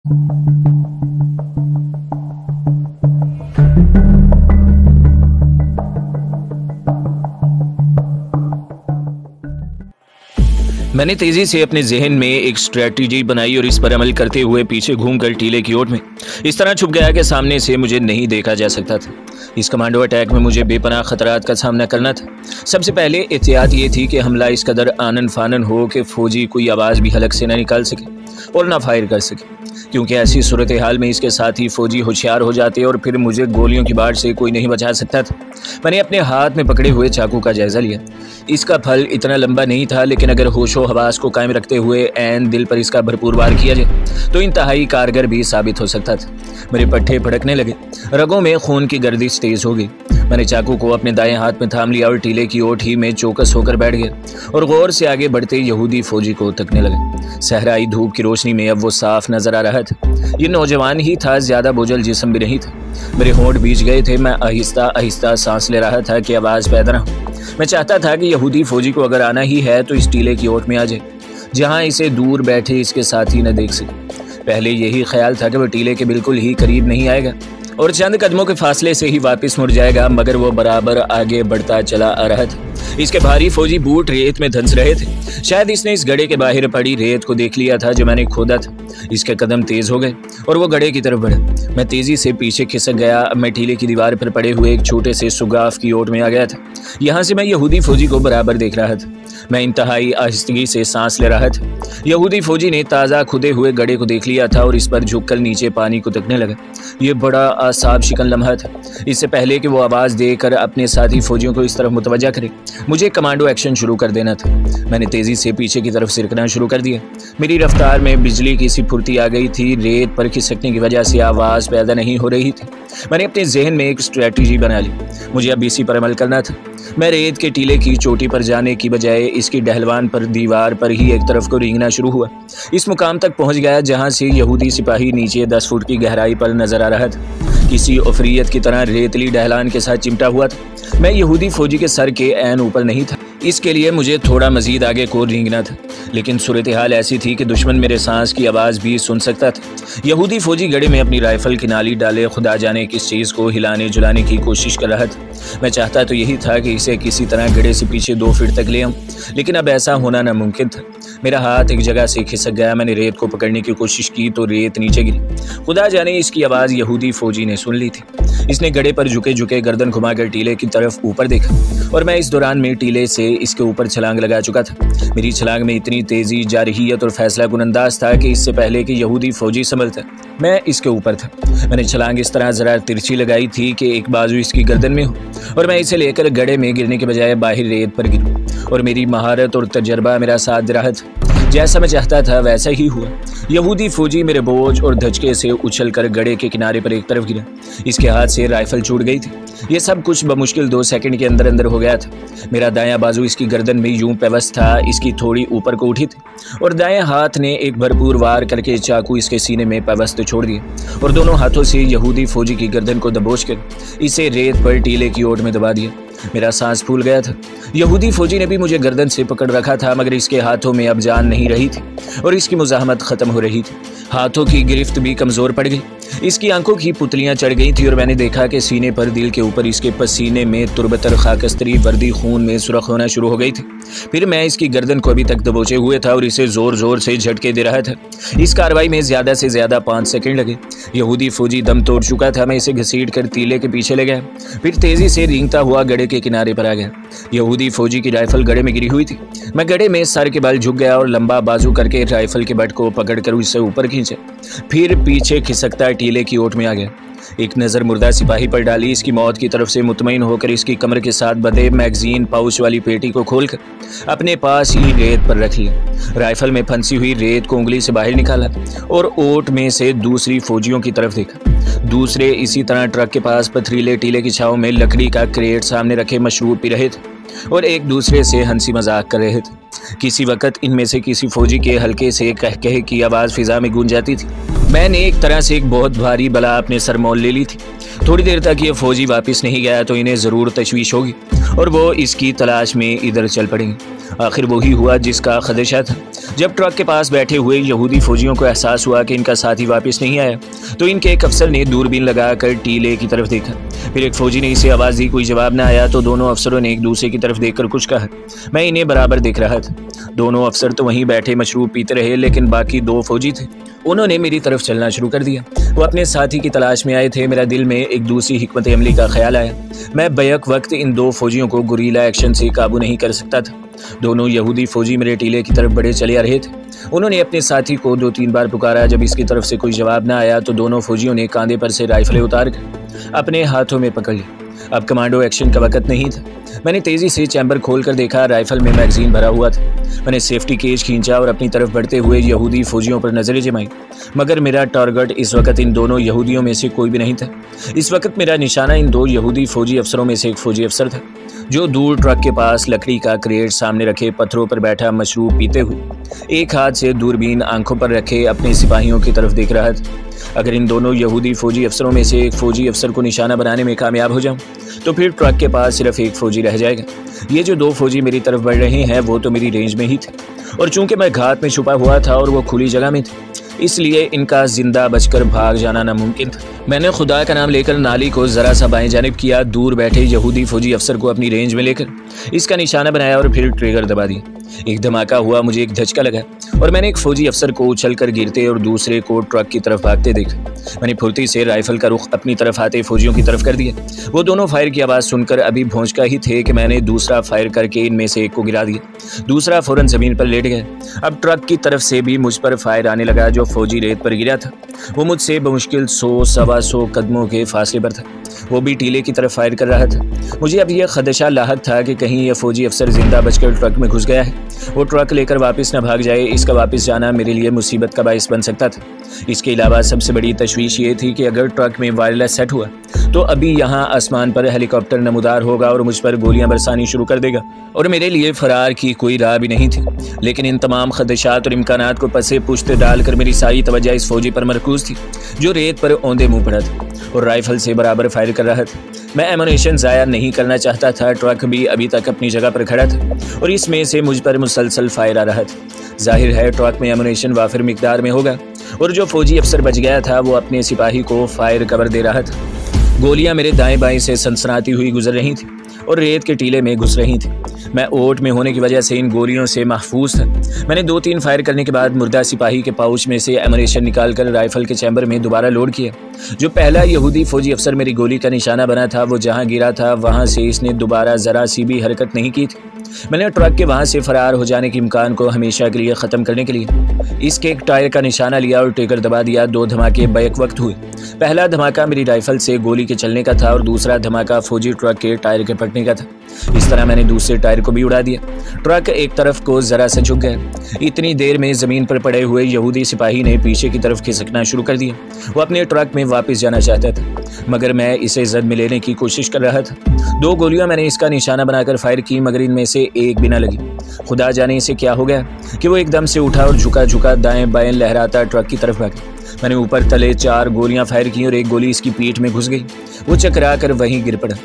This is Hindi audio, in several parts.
मैंने तेजी से अपने जहन में एक स्ट्रेटजी बनाई और इस पर अमल करते हुए पीछे घूमकर टीले की ओट में इस तरह छुप गया कि सामने से मुझे नहीं देखा जा सकता था। इस कमांडो अटैक में मुझे बेपनाह खतरात का सामना करना था। सबसे पहले एहतियात ये थी कि हमला इस कदर आनन फानन हो कि फौजी कोई आवाज़ भी हलक से न निकाल सके और ना फायर कर सके, क्योंकि ऐसी सूरत हाल में इसके साथ ही फौजी होशियार हो जाते और फिर मुझे गोलियों की बाढ़ से कोई नहीं बचा सकता था। मैंने अपने हाथ में पकड़े हुए चाकू का जायजा लिया। इसका फल इतना लंबा नहीं था, लेकिन अगर होशो हवास को कायम रखते हुए ऐन दिल पर इसका भरपूर वार किया जाए तो इंतहाई कारगर भी साबित हो सकता था। मेरे पट्टे फड़कने लगे, रगों में खून की गर्दिश तेज हो गई। मैंने चाकू को अपने दाएं हाथ में थाम लिया और टीले की ओट ही में चौकस होकर बैठ गया और गौर से आगे बढ़ते यहूदी फौजी को तकने लगे। सहराई धूप की रोशनी में अब वो साफ नजर आ रहा था। ये नौजवान ही था, ज्यादा बोझल जिस्म भी नहीं था। मेरे होंठ भीज गए थे। मैं आहिस्ता आहिस्ता सांस ले रहा था कि आवाज पैदा न हो। मैं चाहता था कि यहूदी फौजी को अगर आना ही है तो इस टीले की ओट में आ जाए, जहां इसे दूर बैठे इसके साथी न देख सके। पहले यही ख्याल था कि वह टीले के बिल्कुल ही करीब नहीं आएगा और चंद कदमों के फासले से ही वापस मुड़ जाएगा, मगर वो बराबर आगे बढ़ता चला आ रहा था। इसके भारी फौजी बूट रेत में धंस रहे थे। शायद इसने इस गड्ढे के बाहर पड़ी रेत को देख लिया था जो मैंने खोदा था। इसके कदम तेज हो गए और वो गड्ढे की तरफ बढ़ा। मैं तेजी से पीछे खिसक गया। अब मैं टीले की दीवार पर पड़े हुए एक छोटे से सुगाफ की ओट में आ गया था। यहाँ से मैं यहूदी फौजी को बराबर देख रहा था। मैं इंतहाई आहिस्तगी से सांस ले रहा था। यहूदी फौजी ने ताज़ा खुदे हुए गड्ढे को देख लिया था और इस पर झुककर नीचे पानी को तकने लगा। ये बड़ा आसाब शिकन लम्हा था। इससे पहले कि वो आवाज़ देकर अपने साथी फौजियों को इस तरफ मुतवज्जा करे, मुझे कमांडो एक्शन शुरू कर देना था। मैंने तेज़ी से पीछे की तरफ सिरकना शुरू कर दिया। मेरी रफ्तार में बिजली की सी फुर्ती आ गई थी। रेत पर खिसकने की वजह से आवाज़ पैदा नहीं हो रही थी। मैंने अपने जहन में एक स्ट्रेटजी बना ली। मुझे अब इसी पर अमल करना था। मैं रेत के टीले की चोटी पर जाने की बजाय इसकी डहलवान पर दीवार पर ही एक तरफ को रेंगना शुरू हुआ। इस मुकाम तक पहुंच गया जहां से यहूदी सिपाही नीचे 10 फुट की गहराई पर नजर आ रहा था। किसी अफरीयत की तरह रेतली डहलान के साथ चिमटा हुआ था। मैं यहूदी फौजी के सर के ऐन ऊपर नहीं था। इसके लिए मुझे थोड़ा मजीद आगे को रेंगना था, लेकिन सूरत हाल ऐसी थी कि दुश्मन मेरे सांस की आवाज़ भी सुन सकता था। यहूदी फौजी गड्ढे में अपनी राइफल की नाली डाले खुदा जाने किस चीज़ को हिलाने जुलाने की कोशिश कर रहा था। मैं चाहता तो यही था कि इसे किसी तरह गड्ढे से पीछे 2 फीट तक ले आऊं, लेकिन अब ऐसा होना नामुमकिन था। मेरा हाथ एक जगह से खिसक गया। मैंने रेत को पकड़ने की कोशिश की तो रेत नीचे गिरी। खुदा जाने इसकी आवाज़ यहूदी फौजी ने सुन ली थी। इसने गड्ढे पर झुके झुके गर्दन घुमाकर टीले की तरफ ऊपर देखा और मैं इस दौरान में टीले से इसके ऊपर छलांग लगा चुका था। मेरी छलांग में इतनी तेजी, जारहियत और फैसला कुन अंदाज था कि इससे पहले कि यहूदी फौजी संभलता मैं इसके ऊपर था। मैंने छलांग इस तरह जरा तिरछी लगाई थी कि एक बाजू इसकी गर्दन में हो और मैं इसे लेकर गड्ढे में गिरने के बजाय बाहर रेत पर गिरूं, और मेरी महारत और तजर्बा मेरा साथ दे रहा था। जैसा मैं चाहता था वैसा ही हुआ। यहूदी फौजी मेरे बोझ और धचके से उछलकर गड्ढे के किनारे पर एक तरफ गिरा। इसके हाथ से राइफल छूट गई थी। ये सब कुछ बमुश्किल 2 सेकंड के अंदर अंदर हो गया था। मेरा दायां बाजू इसकी गर्दन में यूं पेवस्त था, इसकी थोड़ी ऊपर को उठी थी, और दाएं हाथ ने एक भरपूर वार करके चाकू इसके सीने में पेवस्त छोड़ दिया और दोनों हाथों से यहूदी फौजी की गर्दन को दबोच कर इसे रेत पर टीले की ओट में दबा दिया। मेरा सांस फूल गया था। यहूदी फौजी ने भी मुझे गर्दन से पकड़ रखा था, मगर इसके हाथों में अब जान नहीं रही थी और इसकी मुज़ाहमत ख़त्म हो रही थी। हाथों की गिरफ्त भी कमज़ोर पड़ गई। इसकी आंखों की पुतलियां चढ़ गई थी और मैंने देखा कि सीने पर दिल के ऊपर इसके पसीने में तुरबतर खाकस्तरी वर्दी खून में सुरख होना शुरू हो गई थी। फिर मैं इसकी गर्दन को अभी तक दबोचे हुए था और इसे ज़ोर ज़ोर से झटके दे रहा था। इस कार्रवाई में ज़्यादा से ज़्यादा 5 सेकंड लगे। यहूदी फौजी दम तोड़ चुका था। मैं इसे घसीट कर टीले के पीछे ले गया, फिर तेज़ी से रेंगता हुआ गड्ढे के किनारे पर आ गया। यहूदी फौजी की राइफल गड्ढे में गिरी हुई थी। मैं गड्ढे में सर के बल झुक गया और लंबा बाजू करके राइफल के बट को पकड़कर उससे ऊपर खींचा, फिर पीछे खिसकता टीले की ओट में आ गया। एक नज़र मुर्दा सिपाही पर डाली। इसकी मौत की तरफ से मुतमईन होकर इसकी कमर के साथ बंधे मैगजीन पाउच वाली पेटी को खोलकर अपने पास ही रेत पर रख लिया। राइफल में फंसी हुई रेत को उंगली से बाहर निकाला और ओट में से दूसरी फौजियों की तरफ देखा। दूसरे इसी तरह ट्रक के पास पथरीले टीले की छांव में लकड़ी का क्रेट सामने रखे मशरूब पी रहे थे और एक दूसरे से हंसी मजाक कर रहे थे। किसी वक्त इनमें से किसी फौजी के हल्के से कहकहे की आवाज़ फिजा में गूंज जाती थी। मैंने एक तरह से एक बहुत भारी बला अपने सर मोल ले ली थी। थोड़ी देर तक ये फौजी वापस नहीं गया तो इन्हें ज़रूर तशवीश होगी और वो इसकी तलाश में इधर चल पड़ेंगे। आखिर वही हुआ जिसका खदशा था। जब ट्रक के पास बैठे हुए यहूदी फौजियों को एहसास हुआ कि इनका साथी वापस नहीं आया, तो इनके एक अफसर ने दूरबीन लगाकर टीले की तरफ देखा। फिर एक फौजी ने इसे आवाज़ दी, कोई जवाब ना आया तो दोनों अफसरों ने एक दूसरे की तरफ देखकर कुछ कहा। मैं इन्हें बराबर देख रहा था। दोनों अफसर तो वहीं बैठे मशरूब पीते रहे, लेकिन बाकी दो फौजी थे, उन्होंने मेरी तरफ चलना शुरू कर दिया। वो अपने साथी की तलाश में आए थे। मेरा दिल में एक दूसरी हिकमत अमली का ख्याल आया। मैं बैक वक्त इन दो फौजियों को गुरीला एक्शन से काबू नहीं कर सकता था। दोनों यहूदी फौजी मेरे टीले की तरफ बड़े चले आ रहे थे। उन्होंने अपने साथी को 2-3 बार पुकारा। जब इसकी तरफ से कोई जवाब ना आया तो दोनों फौजियों ने कांधे पर से राइफलें उतार कर अपने हाथों में पकड़ ली। अब कमांडो एक्शन का वक्त नहीं था। मैंने तेज़ी से चैम्बर खोलकर देखा, राइफल में मैगजीन भरा हुआ था। मैंने सेफ्टी केज खींचा और अपनी तरफ बढ़ते हुए यहूदी फौजियों पर नजरें जमाई, मगर मेरा टारगेट इस वक्त इन दोनों यहूदियों में से कोई भी नहीं था। इस वक्त मेरा निशाना इन दो यहूदी फौजी अफसरों में से एक फौजी अफसर था, जो दूर ट्रक के पास लकड़ी का क्रेट सामने रखे पत्थरों पर बैठा मशरूब पीते हुए एक हाथ से दूरबीन आंखों पर रखे अपने सिपाहियों की तरफ देख रहा था। अगर इन दोनों यहूदी फौजी अफसरों में से एक फौजी अफसर को निशाना बनाने में कामयाब हो जाऊं, तो फिर ट्रक के पास सिर्फ एक फौजी रह जाएगा। ये जो दो फौजी मेरी तरफ बढ़ रहे हैं वो तो मेरी रेंज में ही थे, और चूंकि मैं घात में छुपा हुआ था और वो खुली जगह में थे, इसलिए इनका जिंदा बचकर भाग जाना नामुमकिन था। मैंने खुदा का नाम लेकर नाली को जरा सा बाएं जानिब किया, दूर बैठे यहूदी फौजी अफसर को अपनी रेंज में लेकर इसका निशाना बनाया और फिर ट्रिगर दबा दिया। एक धमाका हुआ, मुझे एक झटका लगा और मैंने एक फौजी अफसर को उछलकर गिरते और दूसरे को ट्रक की तरफ भागते देखा। मैंने फुर्ती से राइफल का रुख अपनी तरफ आते फौजियों की तरफ कर दिया। वो दोनों फायर की आवाज़ सुनकर अभी भौंचका ही थे कि मैंने दूसरा फायर करके इनमें से एक को गिरा दिया। दूसरा फौरन जमीन पर लेट गया। अब ट्रक की तरफ से भी मुझ पर फायर आने लगा। जो फौजी रेत पर गिरा था वो मुझसे बमुश्किल 100-125 कदमों के फासले पर था। वो भी टीले की तरफ फायर कर रहा था। मुझे अब यह खदशा लाहक था कि कहीं यह फौजी अफसर जिंदा बचकर ट्रक में घुस गया है, वो ट्रक लेकर वापस न भाग जाए। इसका वापस जाना मेरे लिए मुसीबत का बाइस बन सकता था। इसके अलावा सबसे बड़ी तशवीश ये थी कि अगर ट्रक में वायरलेस सेट हुआ तो अभी यहाँ आसमान पर हेलीकॉप्टर नमूदार होगा और मुझ पर गोलियां बरसानी शुरू कर देगा, और मेरे लिए फरार की कोई राह भी नहीं थी। लेकिन इन तमाम खदशात और इम्कानात को पसे पुश्त डालकर मेरी सारी तवज्जो इस फौजी पर मरकूज थी, जो रेत पर औंधे मुंह पड़ा था और राइफल से बराबर फायर कर रहा था। मैं एमुनेशन ज़ाया नहीं करना चाहता था। ट्रक भी अभी तक अपनी जगह पर खड़ा था और इसमें से मुझ पर मुसलसल फायर आ रहा था। जाहिर है ट्रक में एमुनेशन वाफिर मिकदार में होगा, और जो फौजी अफसर बच गया था वो अपने सिपाही को फायर कवर दे रहा था। गोलियां मेरे दाएं बाएं से सनसनाती हुई गुजर रही थी और रेत के टीले में घुस रही थी। मैं ओट में होने की वजह से इन गोलियों से महफूज था। मैंने 2-3 फायर करने के बाद मुर्दा सिपाही के पाउच में से एमुनेशन निकालकर राइफल के चैम्बर में दोबारा लोड किया। जो पहला यहूदी फौजी अफसर मेरी गोली का निशाना बना था वो जहां गिरा था वहां से इसने दोबारा जरा सी भी हरकत नहीं की थी। मैंने ट्रक के वहां से फरार हो जाने के इम्कान को हमेशा के लिए ख़त्म करने के लिए इसके एक टायर का निशाना लिया और ट्रिगर दबा दिया। 2 धमाके बैक वक्त हुए। पहला धमाका मेरी राइफल से गोली के चलने का था और दूसरा धमाका फौजी ट्रक के टायर के फटने का था। इस तरह मैंने दूसरे टायर को भी उड़ा दिया। ट्रक एक तरफ को जरा सा झुक गया। इतनी देर में जमीन पर पड़े हुए यहूदी सिपाही ने पीछे की तरफ खिसकना शुरू कर दिया। वो अपने ट्रक में वापस जाना चाहता था, मगर मैं इसे जद में लेने की कोशिश कर रहा था। 2 गोलियां मैंने इसका निशाना बनाकर फायर की, मगर इनमें से एक भी न लगी। खुदा जाने इसे क्या हो गया कि वो एकदम से उठा और झुका झुका दाएं बाएं लहराता ट्रक की तरफ भागा। मैंने ऊपर तले 4 गोलियां फायर की और एक गोली इसकी पीठ में घुस गई। वो चकरा कर वहीं गिर पड़ा।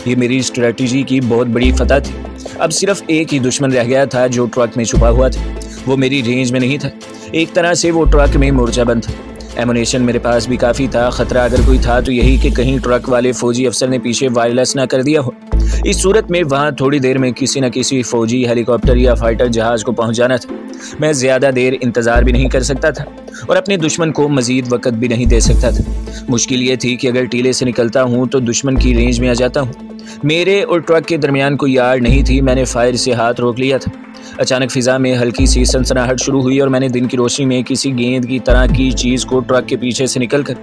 ये मेरी स्ट्रेटजी की बहुत बड़ी फतह थी। अब सिर्फ एक ही दुश्मन रह गया था जो ट्रक में छुपा हुआ था। वो मेरी रेंज में नहीं था। एक तरह से वो ट्रक में मोर्चाबंद था। एमुनेशन मेरे पास भी काफ़ी था। ख़तरा अगर कोई था तो यही कि कहीं ट्रक वाले फौजी अफसर ने पीछे वायरलेस ना कर दिया हो। इस सूरत में वहाँ थोड़ी देर में किसी न किसी फौजी हेलीकॉप्टर या फाइटर जहाज़ को पहुँच जाना था। मैं ज़्यादा देर इंतज़ार भी नहीं कर सकता था और अपने दुश्मन को मज़ीद वक़्त भी नहीं दे सकता था। मुश्किल ये थी कि अगर टीले से निकलता हूँ तो दुश्मन की रेंज में आ जाता हूँ। मेरे और ट्रक के दरमियान कोई यार्ड नहीं थी। मैंने फायर से हाथ रोक लिया था। अचानक फिजा में हल्की सी सनसनाहट शुरू हुई और मैंने दिन की रोशनी में किसी गेंद की तरह की चीज़ को ट्रक के पीछे से निकलकर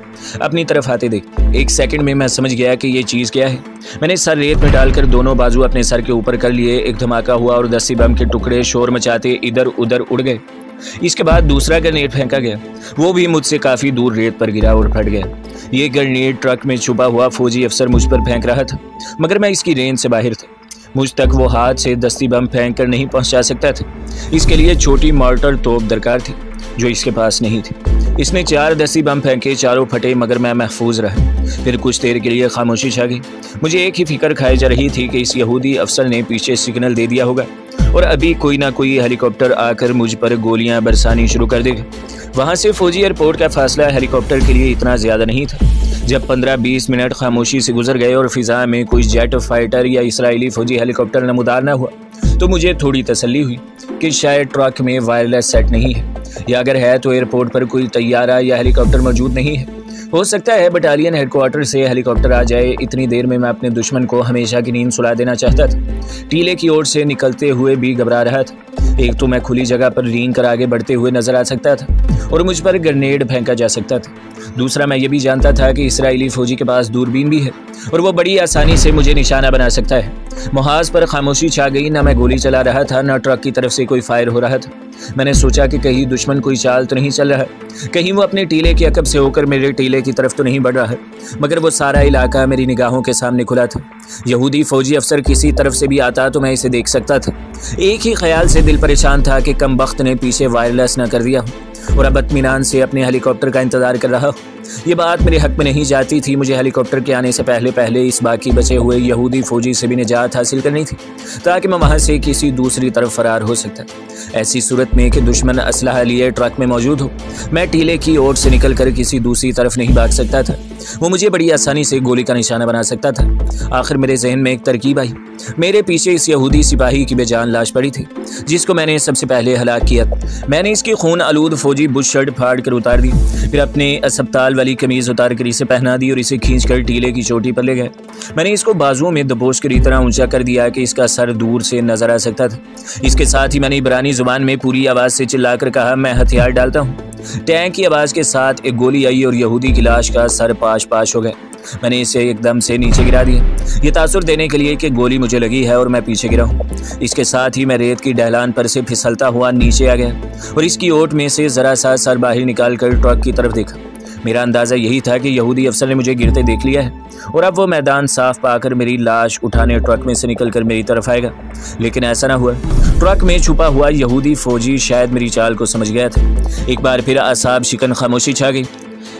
अपनी तरफ आते देखा। एक सेकंड में मैं समझ गया कि ये चीज़ क्या है। मैंने सर रेत में डालकर दोनों बाजू अपने सर के ऊपर कर लिए। एक धमाका हुआ और 10 बम के टुकड़े शोर मचाते इधर उधर उड़ गए। इसके बाद दूसरा ग्रेनेड फेंका गया। वो भी मुझसे काफ़ी दूर रेत पर गिरा और फट गया। ये ग्रेनेड ट्रक में छुपा हुआ फौजी अफसर मुझ पर फेंक रहा था, मगर मैं इसकी रेंज से बाहर था। मुझ तक वो हाथ से 10 बम फेंक कर नहीं पहुंचा सकता था। इसके लिए छोटी मॉर्टर तोप दरकार थी। जो इसके पास नहीं थी। इसने 4 देसी बम फेंके, चारों फटे मगर मैं महफूज रहा। फिर कुछ देर के लिए खामोशी छा गई। मुझे एक ही फिक्र खाई जा रही थी कि इस यहूदी अफसर ने पीछे सिग्नल दे दिया होगा और अभी कोई ना कोई हेलीकॉप्टर आकर मुझ पर गोलियां बरसानी शुरू कर देगा। वहां से फौजी एयरपोर्ट का फासला हेलीकॉप्टर के लिए इतना ज़्यादा नहीं था। जब 15-20 मिनट खामोशी से गुजर गए और फिजा में कोई जेट फाइटर या इसराइली फौजी हेलीकॉप्टर नमूदार न हुआ तो मुझे थोड़ी तसल्ली हुई कि शायद ट्रक में वायरलेस सेट नहीं है, या अगर है तो एयरपोर्ट पर कोई तैयारा या हेलीकॉप्टर मौजूद नहीं है। हो सकता है बटालियन हेडक्वार्टर से हेलीकॉप्टर आ जाए। इतनी देर में मैं अपने दुश्मन को हमेशा की नींद सुला देना चाहता था। टीले की ओर से निकलते हुए भी घबरा रहा था। एक तो मैं खुली जगह पर रेंग कर आगे बढ़ते हुए नजर आ सकता था और मुझ पर ग्रेनेड फेंका जा सकता था। दूसरा, मैं ये भी जानता था कि इसराइली फौजी के पास दूरबीन भी है और वो बड़ी आसानी से मुझे निशाना बना सकता है। मुहाज पर खामोशी छा गई। न मैं गोली चला रहा था, न ट्रक की तरफ से कोई फायर हो रहा था। मैंने सोचा कि कहीं दुश्मन कोई चाल तो नहीं चल रहा है, कहीं वो अपने टीले के अकब से होकर मेरे टीले की तरफ तो नहीं बढ़ रहा है। मगर वो सारा इलाका मेरी निगाहों के सामने खुला था। यहूदी फौजी अफसर किसी तरफ से भी आता तो मैं इसे देख सकता था। एक ही ख्याल से दिल परेशान था कि कमबख्त ने पीछे वायरलेस न कर दिया और अब इत्मीनान से अपने हेलीकॉप्टर का इंतजार कर रहा। ये बात मेरे हक में नहीं जाती थी। मुझे हेलीकॉप्टर के आने से पहले इस बाकी बचे हुए यहूदी फौजी से भी निजात हासिल करनी थी ताकि मैं वहां से किसी दूसरी तरफ फरार हो सकता। ऐसी सूरत में कि दुश्मन असलहा लिए ट्रक में मौजूद हो, मैं टीले की ओर से निकलकर किसी दूसरी तरफ नहीं भाग सकता था। वो मुझे बड़ी आसानी से गोली का निशाना बना सकता था। आखिर मेरे जहन में एक तरकीब आई। मेरे पीछे इस यहूदी सिपाही की बेजान लाश पड़ी थी जिसको मैंने सबसे पहले हलाक किया। मैंने इसकी खून आलूद फौजी बुश शर्ट फाड़ कर उतार दी, फिर अपने अस्पताल वाली कमीज उतार कर इसे पहना दी और इसे खींचकर टीले की चोटी पर ले गए। मैंने इसको बाजुओं में दबोच कर इतना ऊंचा कर दिया कि इसका सर दूर से नजर आ सकता था। इसके साथ ही मैंने इब्रानी जुबान में पूरी आवाज से चिल्लाकर कहा, मैं हथियार डालता हूँ। टैंक की आवाज के साथ एक गोली आई और यहूदी की लाश का सर पाश हो गया। मैंने इसे एकदम से नीचे गिरा दिया, ये तासुर देने के लिए कि गोली मुझे लगी है और मैं पीछे गिरा हूँ। इसके साथ ही मैं रेत की ढलान पर से फिसलता हुआ नीचे आ गया और इसकी ओट में से जरा सा सर बाहर निकाल कर ट्रक की तरफ देखा। मेरा अंदाज़ा यही था कि यहूदी अफसर ने मुझे गिरते देख लिया है और अब वो मैदान साफ पाकर मेरी लाश उठाने ट्रक में से निकलकर मेरी तरफ आएगा। लेकिन ऐसा ना हुआ। ट्रक में छुपा हुआ यहूदी फौजी शायद मेरी चाल को समझ गया था। एक बार फिर असाब शिकन खामोशी छा गई।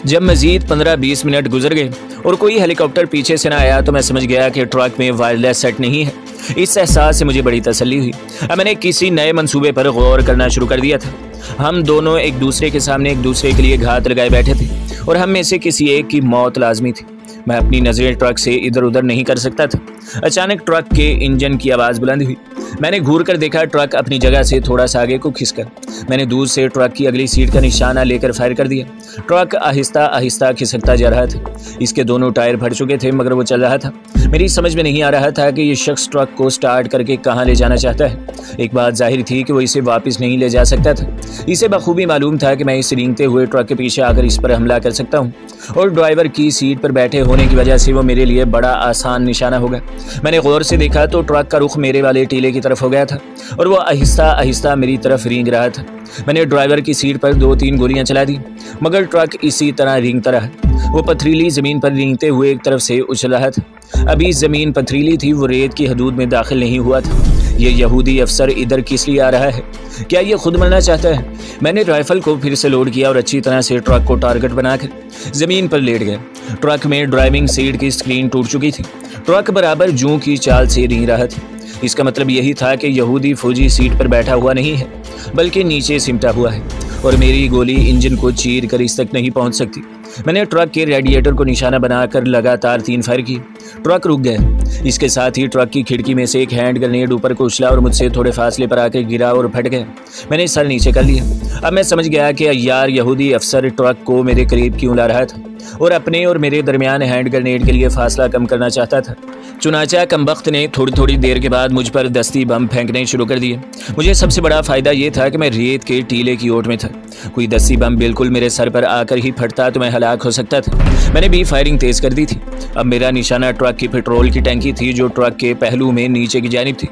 जब मजीद 15-20 मिनट गुजर गए और कोई हेलीकॉप्टर पीछे से ना आया तो मैं समझ गया कि ट्रक में वायरलेस सेट नहीं है। इस एहसास से मुझे बड़ी तसल्ली हुई। अब मैंने किसी नए मंसूबे पर गौर करना शुरू कर दिया था। हम दोनों एक दूसरे के सामने एक दूसरे के लिए घात लगाए बैठे थे और हम में से किसी एक की मौत लाजमी थी। मैं अपनी नजरें ट्रक से इधर उधर नहीं कर सकता था। अचानक ट्रक के इंजन की आवाज़ बुलंद हुई। मैंने घूर कर देखा, ट्रक अपनी जगह से थोड़ा सा आगे को खिसकर। मैंने दूर से ट्रक की अगली सीट का निशाना लेकर फायर कर दिया। ट्रक आहिस्ता आहिस्ता खिसकता जा रहा था। इसके दोनों टायर फट चुके थे मगर वो चल रहा था। मेरी समझ में नहीं आ रहा था कि ये शख्स ट्रक को स्टार्ट करके कहाँ ले जाना चाहता है। एक बात जाहिर थी कि वो इसे वापस नहीं ले जा सकता था। इसे बखूबी मालूम था कि मैं इस रेंगते हुए ट्रक के पीछे आकर इस पर हमला कर सकता हूँ और ड्राइवर की सीट पर बैठे होने की वजह से वो मेरे लिए बड़ा आसान निशाना होगा। मैंने गौर से देखा तो ट्रक का रुख मेरे वाले टीले की तरफ हो गया था और वो आहिस्ता आहिस्ता मेरी तरफ रेंग रहा था। मैंने ड्राइवर की सीट पर 2-3 गोलियां चला दी मगर ट्रक इसी तरह रेंगता रहा। वो पथरीली ज़मीन पर रेंगते हुए एक तरफ से उछल रहा था। अभी ज़मीन पथरीली थी, वो रेत की हदूद में दाखिल नहीं हुआ था। ये यहूदी अफसर इधर किस लिए आ रहा है? क्या ये खुद मरना चाहता है? मैंने राइफल को फिर से लोड किया और अच्छी तरह से ट्रक को टारगेट बनाकर ज़मीन पर लेट गया। ट्रक में ड्राइविंग सीट की स्क्रीन टूट चुकी थी। ट्रक बराबर जूं की चाल से रेंग रहा था। इसका मतलब यही था कि यहूदी फौजी सीट पर बैठा हुआ नहीं है बल्कि नीचे सिमटा हुआ है और मेरी गोली इंजन को चीर कर इस तक नहीं पहुंच सकती। मैंने ट्रक के रेडिएटर को निशाना बनाकर लगातार 3 फायर किए। ट्रक रुक गया। इसके साथ ही ट्रक की खिड़की में से एक हैंड ग्रेनेड ऊपर को उछला और मुझसे थोड़े फासले पर आकर गिरा और फट गया। मैंने सर नीचे कर लिया। अब मैं समझ गया कि यार यहूदी अफसर ट्रक को मेरे करीब क्यों ला रहा था और अपने और मेरे दरमियान हैंड ग्रेनेड के लिए फासला कम करना चाहता था। चुनाचा कमबख्त ने थोड़ी देर के बाद मुझ पर दस्ती बम फेंकने शुरू कर दिए। मुझे सबसे बड़ा फ़ायदा ये था कि मैं रेत के टीले की ओट में था। कोई दस्ती बम बिल्कुल मेरे सर पर आकर ही फटता तो मैं हलाक हो सकता था। मैंने भी फायरिंग तेज़ कर दी थी। अब मेरा निशाना ट्रक की पेट्रोल की टैंकी थी जो ट्रक के पहलू में नीचे की जानिब थी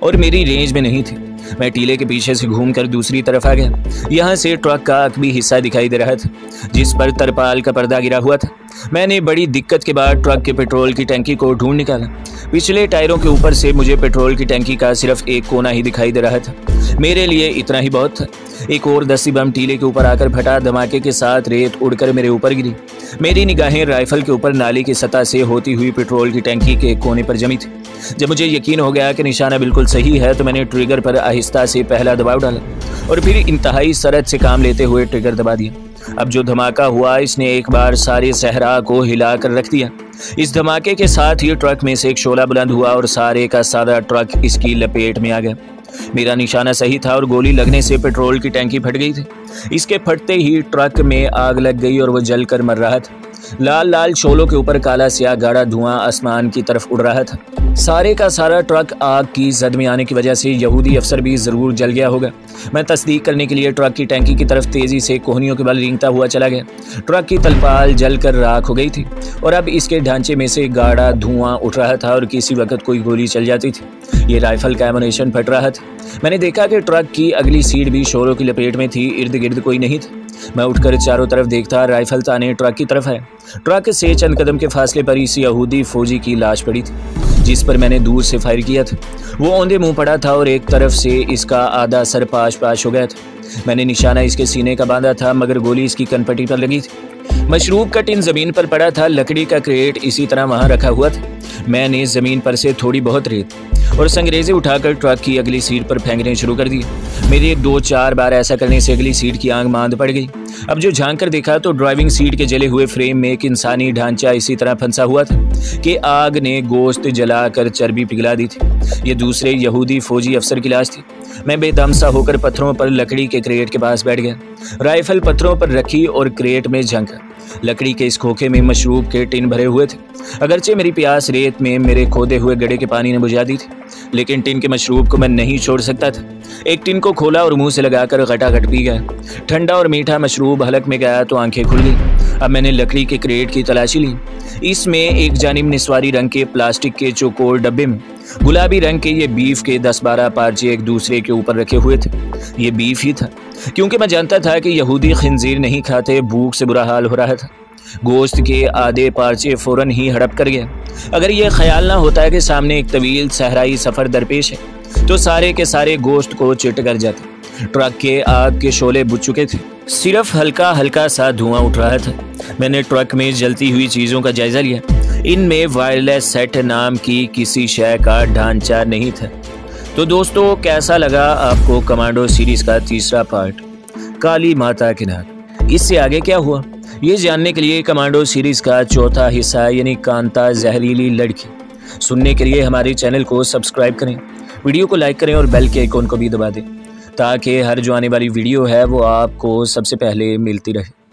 और मेरी रेंज में नहीं थी। मैं टीले के पीछे से घूमकर दूसरी तरफ आ गया। यहाँ से ट्रक का अकबी हिस्सा दिखाई दे रहा था जिस पर तरपाल का पर्दा गिरा हुआ था। मैंने बड़ी दिक्कत के बाद ट्रक के पेट्रोल की टैंकी को ढूंढ निकाला। पिछले टायरों के ऊपर से मुझे पेट्रोल की टैंकी का सिर्फ एक कोना ही दिखाई दे रहा था। मेरे लिए इतना ही बहुत था। एक और दस्ती बम टीले के ऊपर आकर फटा। धमाके के साथ रेत उड़कर मेरे ऊपर गिरी। मेरी निगाहें राइफल के ऊपर नाली की सतह से होती हुई पेट्रोल की टैंकी के कोने पर जमी थी। जब मुझे यकीन हो गया कि निशाना बिल्कुल सही है तो मैंने ट्रिगर पर आहिस्ता से पहला दबाव डाला और फिर इंतहाई सरत से काम लेते हुए ट्रिगर दबा दिया। अब जो धमाका हुआ इसने एक बार सारे सहरा को हिला कर रख दिया। इस धमाके के साथ ही ट्रक में से एक शोला बुलंद हुआ और सारे का सारा ट्रक इसकी लपेट में आ गया। मेरा निशाना सही था और गोली लगने से पेट्रोल की टैंकी फट गई थी। इसके फटते ही ट्रक में आग लग गई और वो जलकर मर रहा था। लाल लाल शोलों के ऊपर काला स्याह गाढ़ा धुआं आसमान की तरफ उड़ रहा था। सारे का सारा ट्रक आग की जद में आने की वजह से यहूदी अफसर भी जरूर जल गया होगा। मैं तस्दीक करने के लिए ट्रक की टैंकी की तरफ तेजी से कोहनियों के बल रेंगता हुआ चला गया। ट्रक की तलपाल जलकर राख हो गई थी और अब इसके ढांचे में से गाढ़ा धुआं उठ रहा था और किसी वक्त कोई गोली चल जाती थी। ये राइफल का एमुनेशन फट रहा था। मैंने देखा कि ट्रक की अगली सीट भी शोरों की लपेट में थी। इर्द गिर्द कोई नहीं था। मैं उठकर चारों तरफ देखता। राइफल ताने ट्रक की तरफ है। ट्रक से चंद कदम के फासले पर इस यहूदी फौजी की लाश पड़ी थी जिस पर मैंने दूर से फायर किया था। वो औंधे मुंह पड़ा था और एक तरफ से इसका आधा सर पाश पाश हो गया था। मैंने निशाना इसके सीने का बांधा था मगर गोली इसकी कनपटी पर लगी थी। मशरूब का टिन जमीन पर पड़ा था। लकड़ी का क्रेट इसी तरह वहां रखा हुआ था। मैंने जमीन पर से थोड़ी बहुत रेत और संगरेजे उठाकर ट्रक की अगली सीट पर फेंकने शुरू कर दिए। मेरे 2-4 बार ऐसा करने से अगली सीट की आंख मांद पड़ गई। अब जो झांक कर देखा तो ड्राइविंग सीट के जले हुए फ्रेम में एक इंसानी ढांचा इसी तरह फंसा हुआ था कि आग ने गोश्त जलाकर चर्बी पिघला दी थी। ये दूसरे यहूदी फौजी अफसर की लाश थी। मैं बेदम सा होकर पत्थरों पर लकड़ी के क्रेट के पास बैठ गया। राइफल पत्थरों पर रखी और क्रेट में झांका। लकड़ी के इस खोखे में मशरूब के टिन भरे हुए थे। अगरचे मेरी प्यास रेत में मेरे खोदे हुए गड्ढे के पानी ने बुझा दी थी, लेकिन टिन के मशरूब को मैं नहीं छोड़ सकता था। एक टिन को खोला और मुंह से लगाकर घटाघट पी गया। ठंडा और मीठा मशरूब हलक में गया तो आंखें खुल गई। अब मैंने लकड़ी के क्रेट की तलाशी ली। इसमें एक जानिब निस्वारी रंग के प्लास्टिक के चौकोर डब्बे में गुलाबी रंग के ये बीफ के 10-12 पार्चे एक दूसरे के ऊपर रखे हुए थे। ये बीफ ही था क्योंकि मैं जानता था कि यहूदी खिंजीर नहीं खाते। भूख से बुरा हाल हो रहा था। गोश्त के आधे पार्चे फौरन ही हड़प कर गया। अगर ये ख्याल ना होता है कि सामने एक तवील सहराई सफ़र दरपेश है तो सारे के सारे गोश्त को चिट कर जाते। ट्रक के आग के शोले बुझ चुके थे। सिर्फ हल्का हल्का सा धुआं उठ रहा था। मैंने ट्रक में जलती हुई चीज़ों का जायजा लिया। इनमें वायरलेस सेट नाम की किसी शय का ढांचा नहीं था। तो दोस्तों, कैसा लगा आपको कमांडो सीरीज़ का तीसरा पार्ट, काली माता की नाग? इससे आगे क्या हुआ ये जानने के लिए कमांडो सीरीज़ का चौथा हिस्सा यानी कांता जहरीली लड़की सुनने के लिए हमारे चैनल को सब्सक्राइब करें, वीडियो को लाइक करें और बेल के आइकन को भी दबा दें ताकि हर जो आने वाली वीडियो है वो आपको सबसे पहले मिलती रहे।